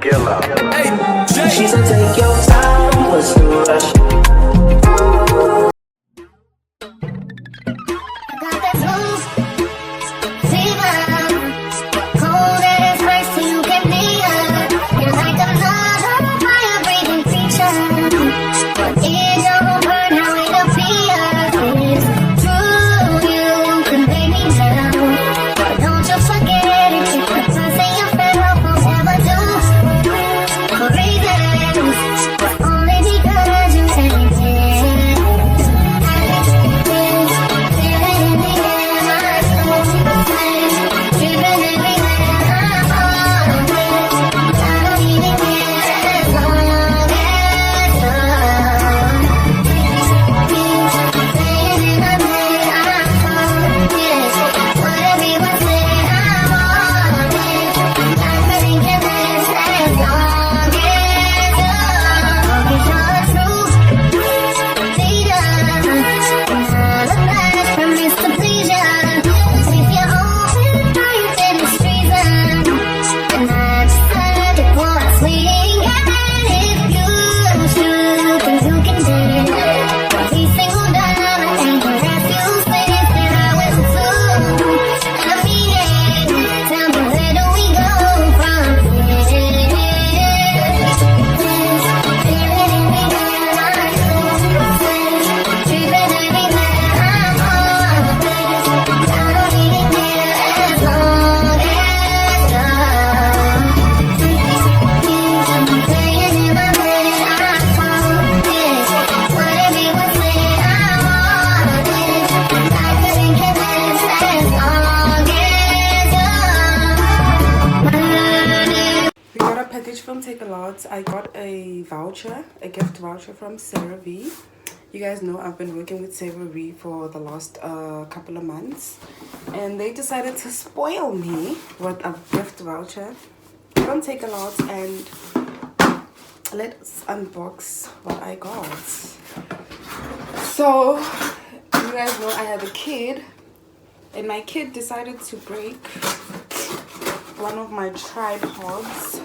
Gilla. Hey, Jay. She said, take your time, what's the rush? Got that smooth fever, cold as ice till you get near. You're like another fire-breathing creature. But it don't burn how it appears. It's true, you can lay me down, but don't you forget it. Keep the trust in your fellow folks ever do. For reasons, but only because you ain't here. From Take a Lot, I got a voucher, a gift voucher from Sarah V. You guys know I've been working with Sarah V for the last couple of months, and they decided to spoil me with a gift voucher from Take a Lot, and let's unbox what I got. So you guys know I have a kid, and my kid decided to break one of my tripods.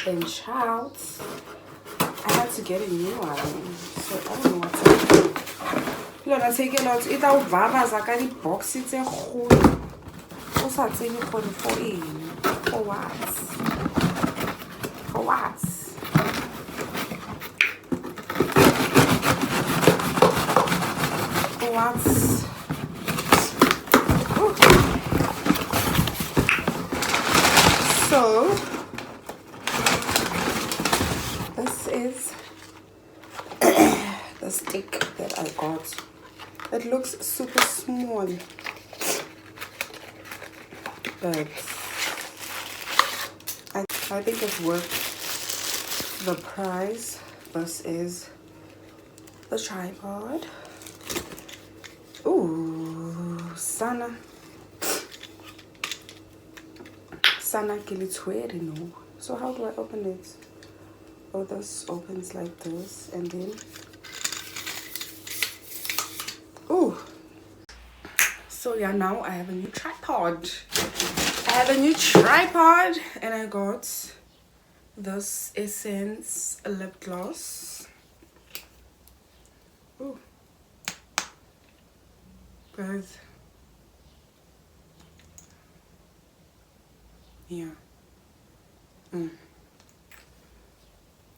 And child, I had to get a new one, so I don't know what to do. Lona, take it out. It out vavas. I got the box. It's a whole. What's that saying for the for what? For what? For what? So. This is the stick that I got. It looks super small, but I think it's worth the price. This is the tripod. Ooh, sana kilitwere, no. So how do I open it? Oh, this opens like this, and then ooh. So yeah, now I have a new tripod. And I got this Essence lip gloss. Ooh, guys. Yeah.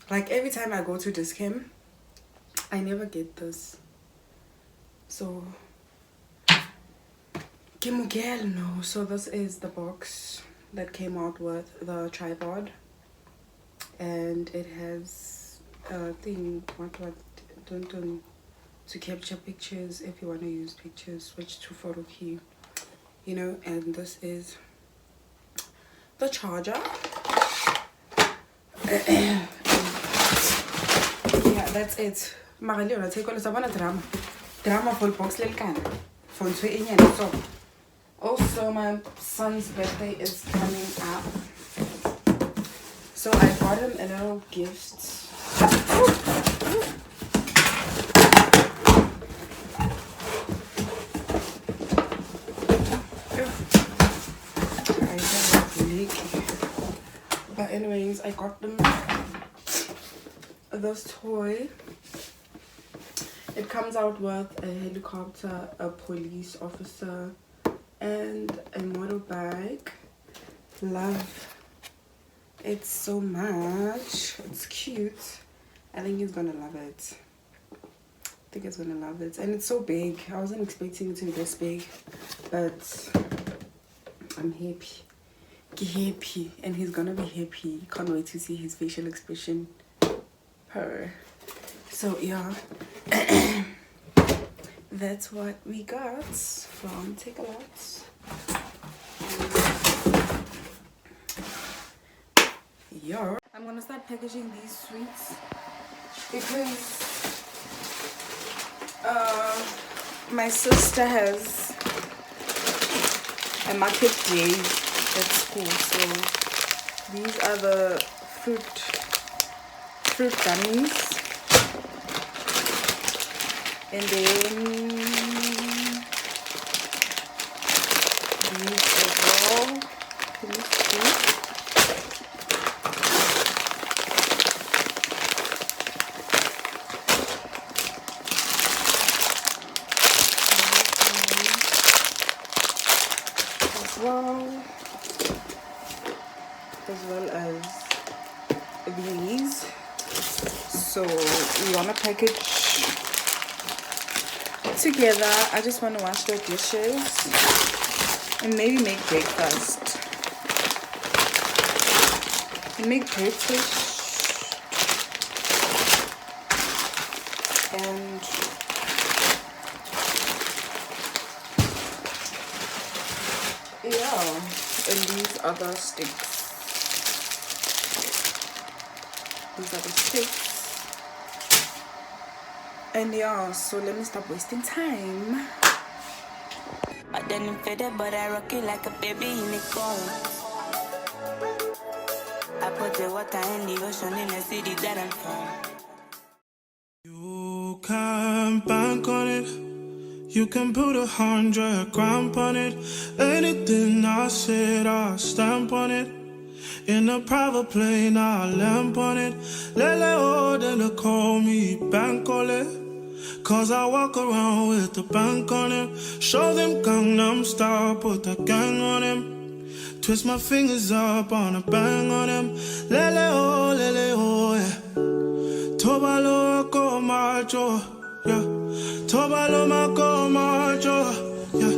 Like every time I go to this chem, I never get this. So, no. So this is the box that came out with the tripod, and it has a thing to capture pictures if you want to use pictures, switch to photo key, you know. And this is the charger. Yeah, that's it. Magalio, take all the drama full box little can. So also my son's birthday is coming up, so I bought him a little gift. But anyways, I got them this toy. It comes out with a helicopter, a police officer, and a motorbike. Love it so much. It's cute. I think he's gonna love it. And it's so big. I wasn't expecting it to be this big, but I'm happy, and he's gonna be happy. Can't wait to see his facial expression. So yeah, that's what we got from Take a Lot. Yeah, I'm gonna start packaging these sweets because my sister has a market day at school, so these are the fruit gummies, and then these as well. Let me see. As well as these. So we want to package together. I just want to wash the dishes and maybe make breakfast. And yeah, and these are the sticks. And yeah, so let me stop wasting time. I didn't fit it, but I rock it like a baby in the cone. I put the water in the ocean in the city that I'm from. You can bank on it. You can put 100 grand on it. Anything I said, I'll stamp on it. In a private plane, I'll lamp on it. Lele oh, then they call me Bankole. Cause I walk around with the bank on him. Show them Gangnam Style, put the gang on him. Twist my fingers up on a bang on him. Lele oh, yeah. Tobalo ko macho, yeah. Tobalo mako macho, yeah.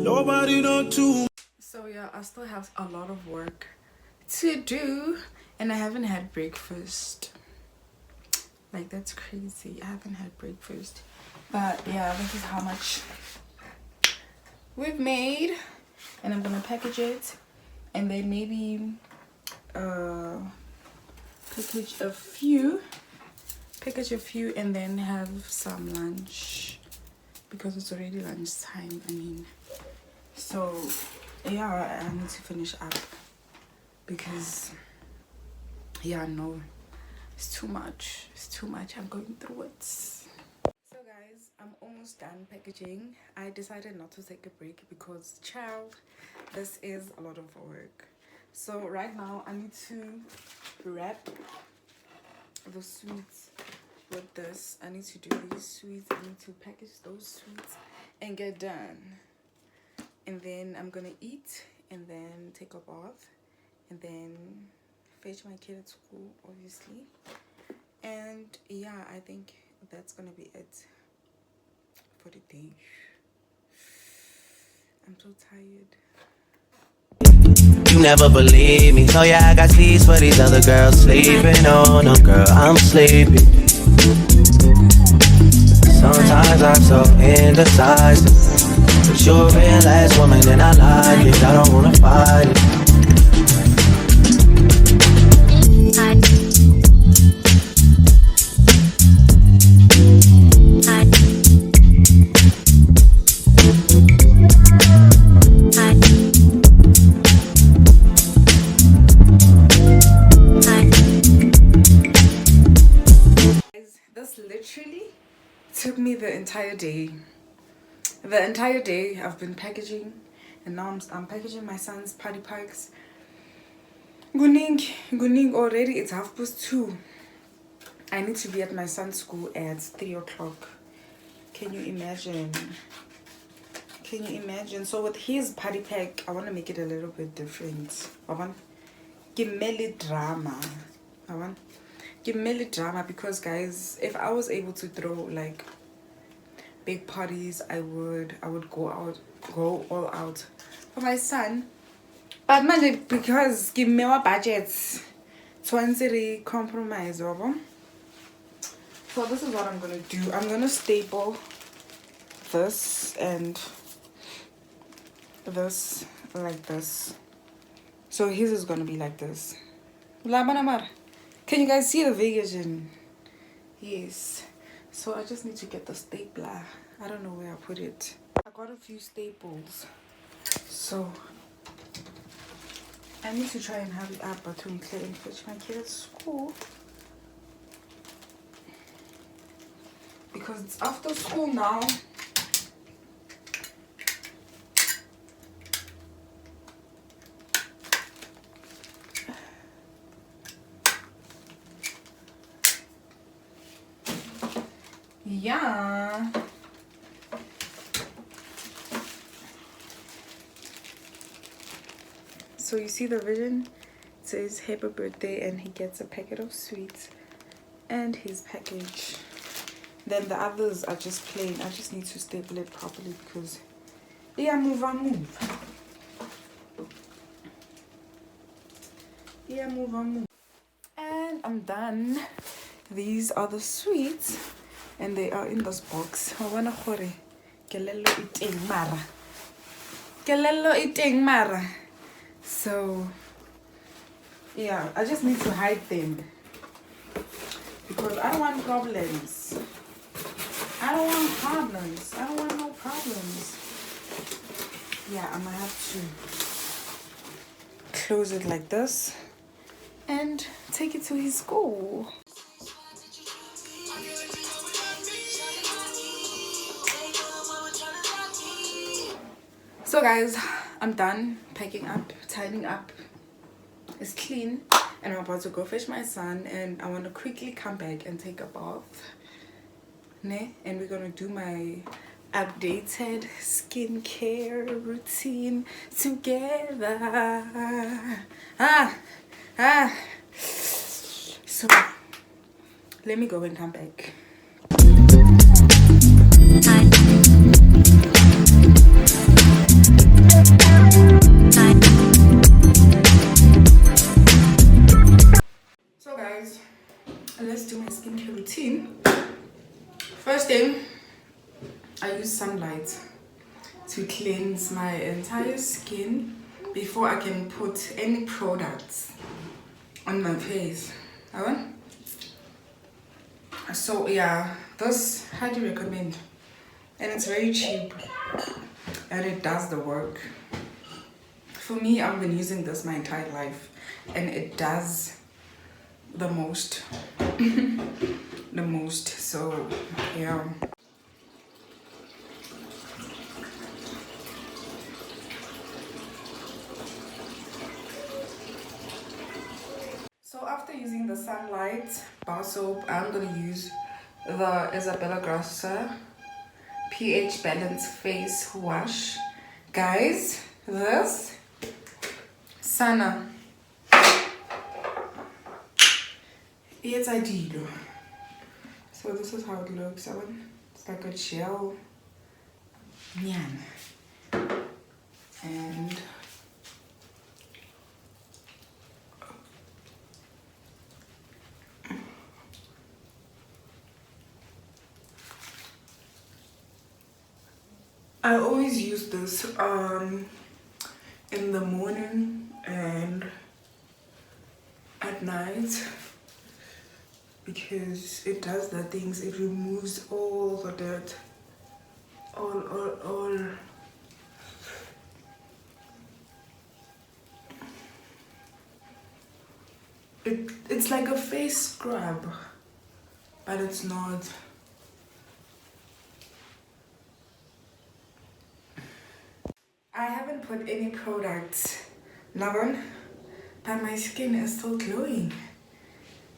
Nobody know too. So yeah, I still have a lot of work to do, and I haven't had breakfast. Like, that's crazy. I haven't had breakfast. But yeah, this is how much we've made, and I'm gonna package it, and then maybe package a few and then have some lunch, because it's already lunchtime. I mean, so yeah, I need to finish up, because yeah, no, it's too much. I'm going through it. So guys, I'm almost done packaging. I decided not to take a break because, child, this is a lot of work. So right now I need to wrap the sweets with this. I need to do these sweets. I need to package those sweets and get done. And then I'm gonna eat and then take a bath and then fetch my kid at school, obviously. And yeah, I think that's gonna be it for the day. I'm so tired. You never believe me. Oh yeah, I got keys for these other girls sleeping. Oh no, girl, I'm sleepy. Sometimes I'm so indecisive, but you're a real ass woman and I like it. I don't wanna fight it. This literally took me the entire day. I've been packaging, and now I'm packaging my son's party packs. Guning already, it's 2:30. I need to be at my son's school at 3 o'clock. Can you imagine? Can you imagine? So with his party pack, I want to make it a little bit different. I want give me drama. Give me drama because guys, if I was able to throw like big parties, I would go all out for my son. But man, because give me our budgets, once a compromise over. So this is what I'm gonna do. I'm gonna staple this and this like this. So his is gonna be like this. Can you guys see the vision? Yes. So I just need to get the stapler. I don't know where I put it. I got a few staples. So I need to try and have it up between Claire and fetch my kid at school. Because it's after school now. Yeah. So you see the vision? It says happy birthday and he gets a packet of sweets and his package. Then the others are just plain. I just need to staple it properly because yeah, move. Yeah, move. And I'm done. These are the sweets and they are in this box. Kelelo mara. So yeah, I just need to hide them because I don't want problems. I don't want no problems. Yeah, I'm gonna have to close it like this and take it to his school. So guys, I'm done packing up, tidying up. It's clean and I'm about to go fetch my son and I want to quickly come back and take a bath. And we're gonna do my updated skincare routine together. So let me go and come back. So guys, let's do my skincare routine. First thing, I use sunlight to cleanse my entire skin before I can put any products on my face. So yeah, this highly recommend, and it's very cheap and it does the work. For me, I've been using this my entire life and it does the most. So yeah. So after using the sunlight bar soap, I'm gonna use the Isabella Grassa pH Balance Face Wash. Guys, this Sana, it's ideal. So this is how it looks. It's like a gel. And I always use this in the morning and at night because it does the things. It removes all the dirt, all. It's like a face scrub, but it's not. I haven't put any products but my skin is still glowing.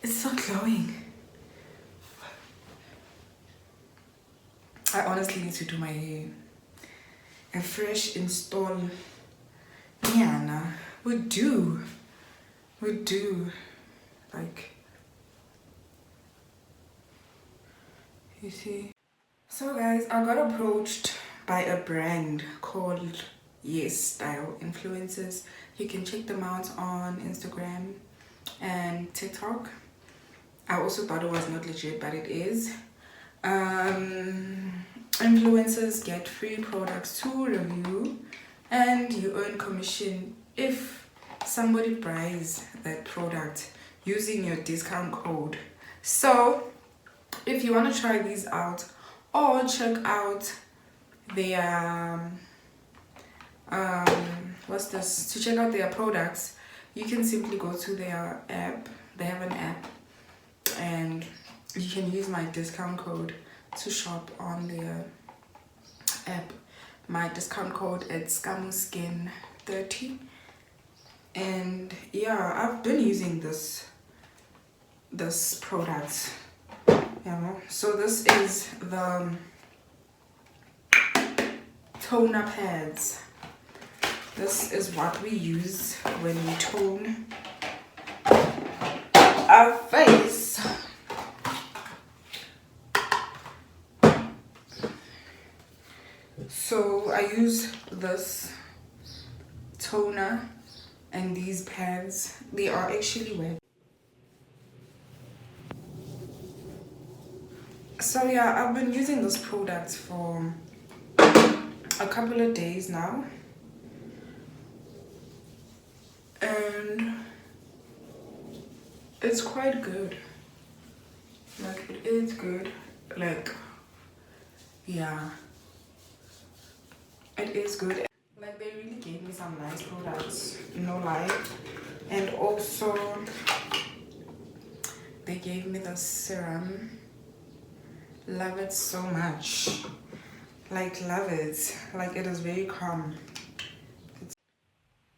It's still glowing. I honestly need to do my hair. A fresh install Nyana would do. Like, you see. So guys, I got approached by a brand called Yes Style Influencers. You can check them out on Instagram and TikTok. I also thought it was not legit, but it is. Influencers get free products to review and you earn commission if somebody buys that product using your discount code. So if you want to try these out or check out their to check out their products, you can simply go to their app. They have an app and you can use my discount code to shop on their app. My discount code is ScamusSkin30. And yeah, I've been using this product. Yeah, so this is the toner pads. This is what we use when we tone our face. So I use this toner and these pads. They are actually wet. So yeah, I've been using this product for a couple of days now. And it's quite good. Like, it is good. Like, yeah, it is good. Like, they really gave me some nice products, no lie. And also they gave me the serum. Love it so much. Like, love it. Like, it is very calm.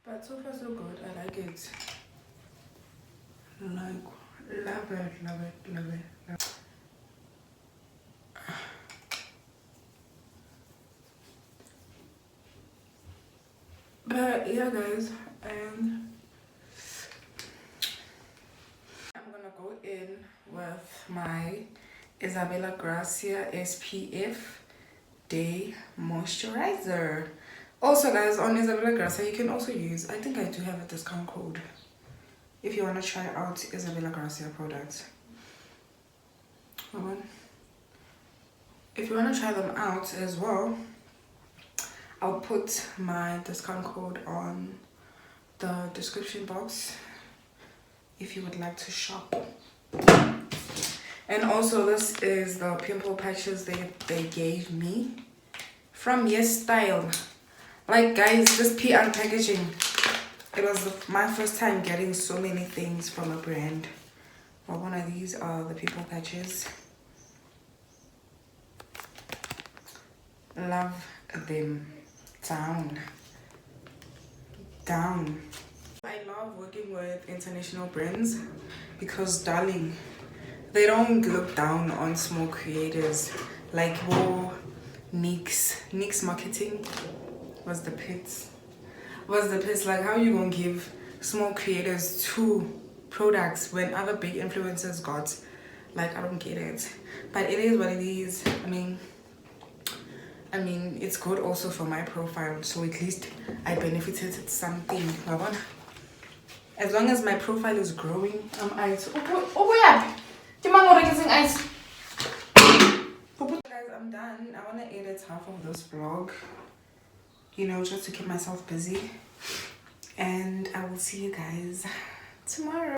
But so far so good. I like it. Like, love it. But yeah guys, and I'm gonna go in with my Isabella Gracia SPF Day Moisturizer. Also guys, on Isabella Gracia you can also use, I think I do have a discount code if you want to try out Isabella Gracia products. Hold on. If you want to try them out as well, I'll put my discount code on the description box if you would like to shop. And also this is the pimple patches they gave me from Yes Style. Like guys, this PR packaging, it was my first time getting so many things from a brand. Well, one of these are the pimple patches. Love them. Down. I love working with international brands because, darling, they don't look down on small creators. Like, whoa, NYX marketing was the pits. Like, how you gonna give small creators 2 products when other big influencers got? Like, I don't get it. But it is what it is. I mean, it's good also for my profile, so at least I benefited something. As long as my profile is growing, Guys, I'm done. I want to edit half of this vlog, you know, just to keep myself busy. And I will see you guys tomorrow.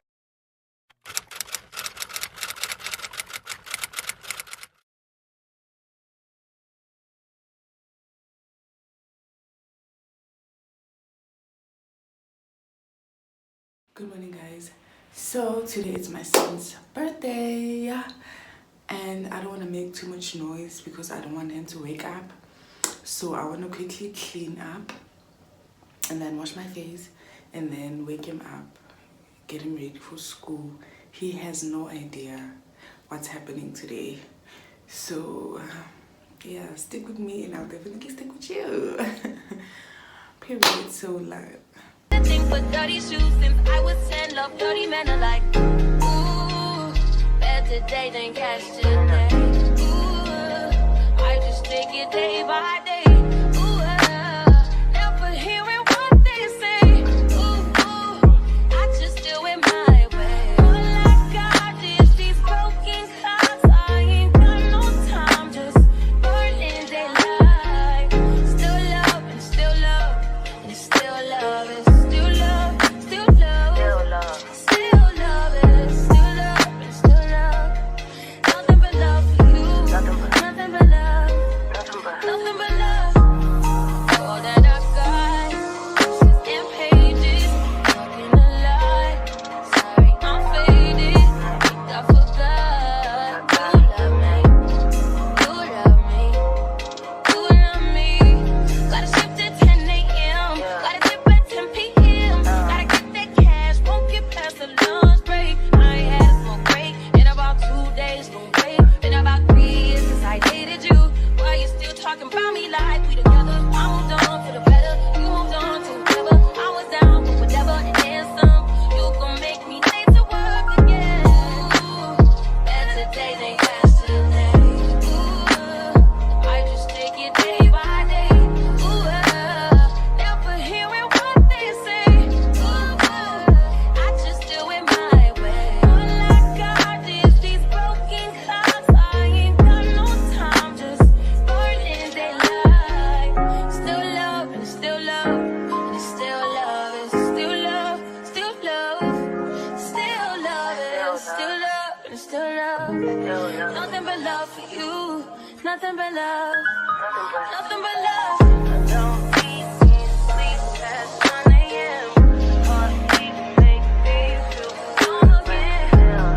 Good morning guys. So today is my son's birthday and I don't want to make too much noise because I don't want him to wake up. So I want to quickly clean up and then wash my face and then wake him up, get him ready for school. He has no idea what's happening today. So yeah, stick with me and I'll definitely stick with you. Period. So like, Think for dirty shoes since I was 10, love dirty men alike. Ooh, better day than cash today. Ooh, I just take it day by day. Ooh, never hearing what they say. Ooh, I just do it my way. All I got is these broken hearts. I ain't got no time, just burning daylight. Still love and still love and still love it. Still love, still love, still love it. Still love and still love. Nothing but love for you. Nothing but love. Nothing but love. All that I got is in pages. Talking a lie. Sorry, I'm faded. Think I forgot. You love me. You love me. You love me. Gotta shift at 10 a.m. Gotta dip at 10 p.m. Gotta get that cash. Won't get past the lunch break. I ain't had a smoke break in about 2 days. Don't wait. Been about 3 years since I dated you. Why you still talking about me like we together? I moved on for the better. You moved on to whatever. I was down for whatever and then some. You gon' make me late to work again. Ooh, better day than yesterday. Ooh, I just take it day by day. Ooh, never hearing what they say. Ooh, I just do it my way. All I got is these broken hearts. I ain't got no time, just burning daylight. Still love and still love and still love it. Still love, still love, still love it. Still love and still love. Nothing but love for you. Nothing but love. Nothing but love. Don't be sleep past 1 a.m. Heartbeat make me feel strong again.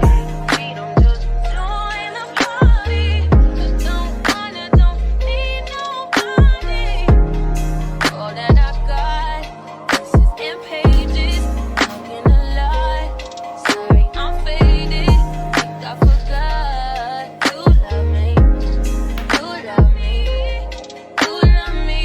Freedom just join the party. I don't need nobody. All that I got, this is in pages. Talking a lie. Sorry, I'm faded. Think I forgot. You love me. You love me. You love me.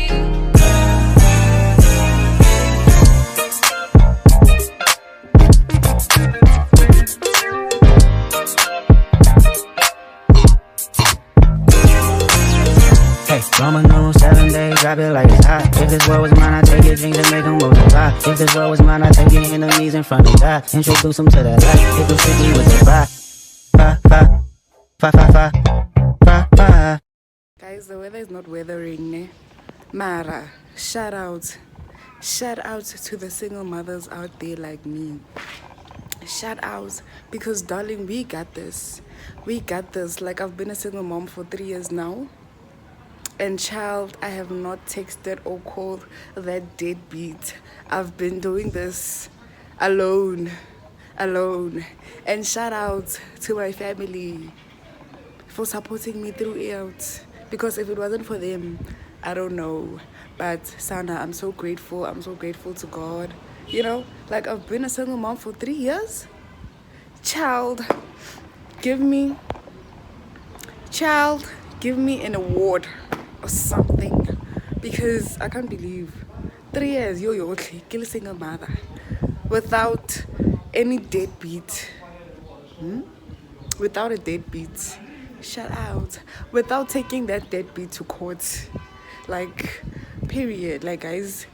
Hey, Roman numeral 7 days, drop it like it's hot. If this world was mine, I'd take your dreams and make them multiply. If this world was mine, I'd take your enemies in front of God. Introduce them to that life. If the city was a five. guys, the weather is not weathering, ne? Mara, shout out to the single mothers out there like me. Shout out, because darling, we got this. Like, I've been a single mom for 3 years now, and child, I have not texted or called that deadbeat. I've been doing this alone. And shout out to my family for supporting me throughout, because if it wasn't for them, I don't know. But Sana, I'm so grateful to God. You know, like, I've been a single mom for 3 years. Child, give me an award or something, because I can't believe 3 years you're a single mother without any deadbeat. Without a deadbeat. Shout out. Without taking that deadbeat to court. Like, period. Like, guys,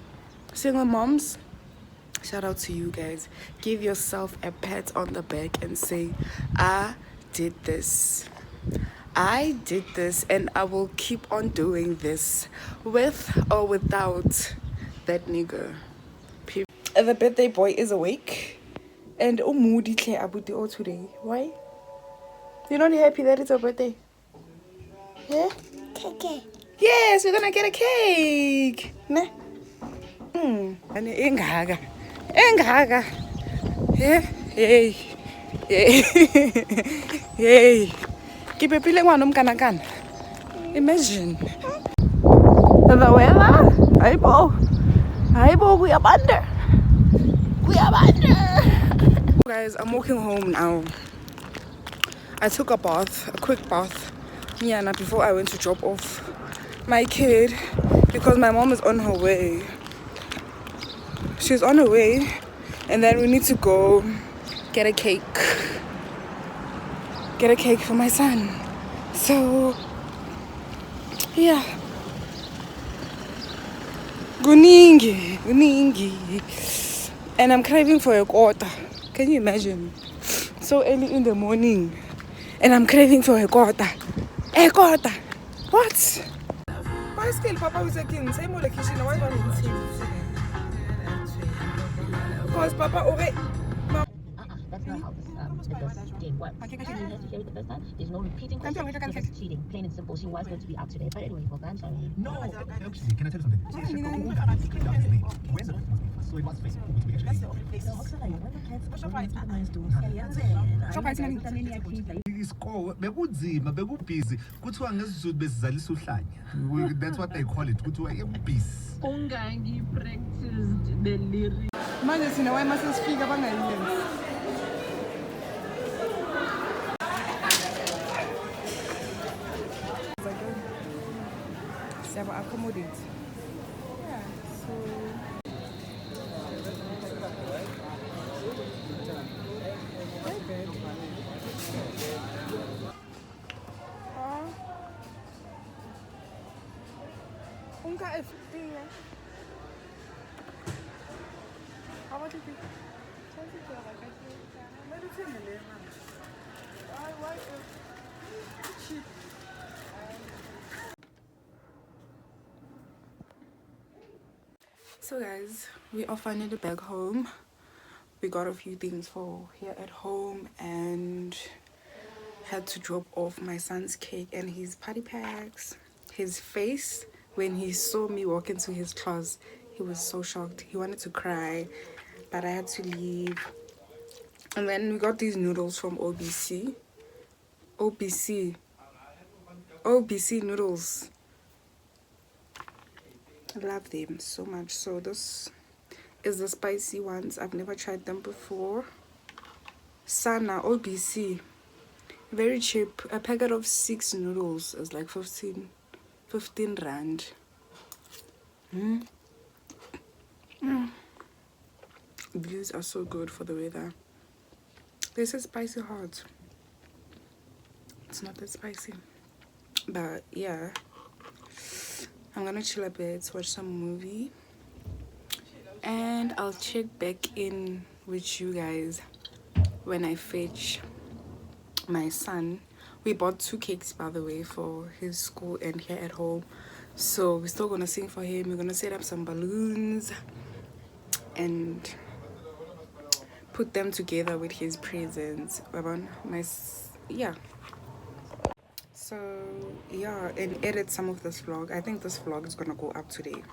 single moms, shout out to you guys. Give yourself a pat on the back and say, I did this, and I will keep on doing this, with or without that nigga. The birthday boy is awake, and moody today. Why? You're not happy that it's your birthday? Yeah? Cake. Yes, we're gonna get a cake. Ne? Engaga. Yeah? Yay. Keep a feeling one imagine. The weather? Aibo, we are under. guys, I'm walking home now. I took a quick bath, before I went to drop off my kid because my mom is on her way. She's on her way, and then we need to go get a cake. Get a cake for my son. So, yeah. Guningi. And I'm craving for a quarter. Can you imagine? So early in the morning, and I'm craving for a quarter. A quarter. What? Why still Papa was again? Same old kitchen. Why don't you see? Because Papa already. That's not how this game works. You have to hear it the first time. There's no repeating questions. This is cheating. Plain and simple. She was going to be out today. But anyway, well, I'm sorry. No, can I tell you something? So it was Facebook. Isikole bekunzima bekubhizi kuthiwa ngesizulu besizalisa uhlanya. That's what they call it. Kuthiwa ebhizi. Ungangi practiced the lyrics. Manje sina why must speak abangayenzi. Siyaba accommodate. Yeah, so Unka FP. How about you? So guys, we are finally back home. We got a few things for here at home and had to drop off my son's cake and his party packs. His face when he saw me walk into his class, he was so shocked. He wanted to cry, but I had to leave. And then we got these noodles from OBC noodles. I love them so much. So this is the spicy ones. I've never tried them before. Sana OBC, very cheap. A packet of 6 noodles is like 15 rand. These are so good for the weather. This is spicy hot. It's not that spicy, but yeah, I'm gonna chill a bit, watch some movie, and I'll check back in with you guys when I fetch my son. We bought 2 cakes, by the way, for his school and here at home. So we're still gonna sing for him. We're gonna set up some balloons and put them together with his presents. Yeah. So yeah, and edit some of this vlog. I think this vlog is gonna go up today.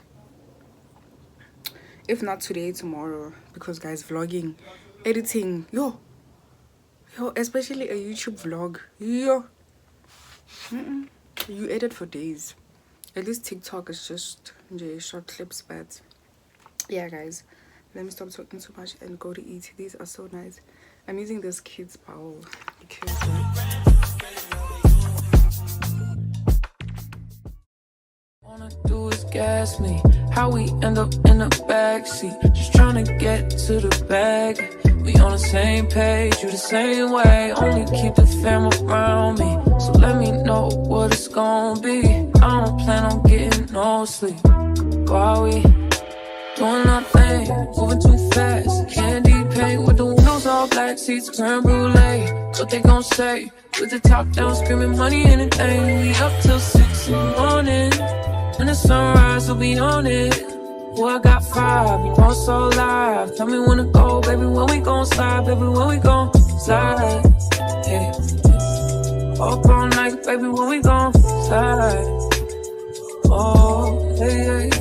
If not today, tomorrow. Because guys, vlogging, editing, yo, especially a YouTube vlog, you edit for days. At least TikTok is just short clips, but yeah guys, let me stop talking too much and go to eat. These are so nice. I'm using this kid's bowl because wanna do is gas me. How we end up in the backseat, just trying to get to the bag. We on the same page, you the same way. Only keep the fam around me, so let me know what it's gonna be. I don't plan on getting no sleep while we doing nothing, moving too fast. Candy paint with the windows all black, seats creme brulee. What they gon' say? With the top down, screaming money, anything. We up till 6 in the morning. When the sunrise, we'll be on it. Oh, I got 5, we both so live. Tell me when to go, baby, when we gon' slide. Baby, when we gon' slide. Hey. Up all night, baby, when we gon' slide. Oh, hey, hey.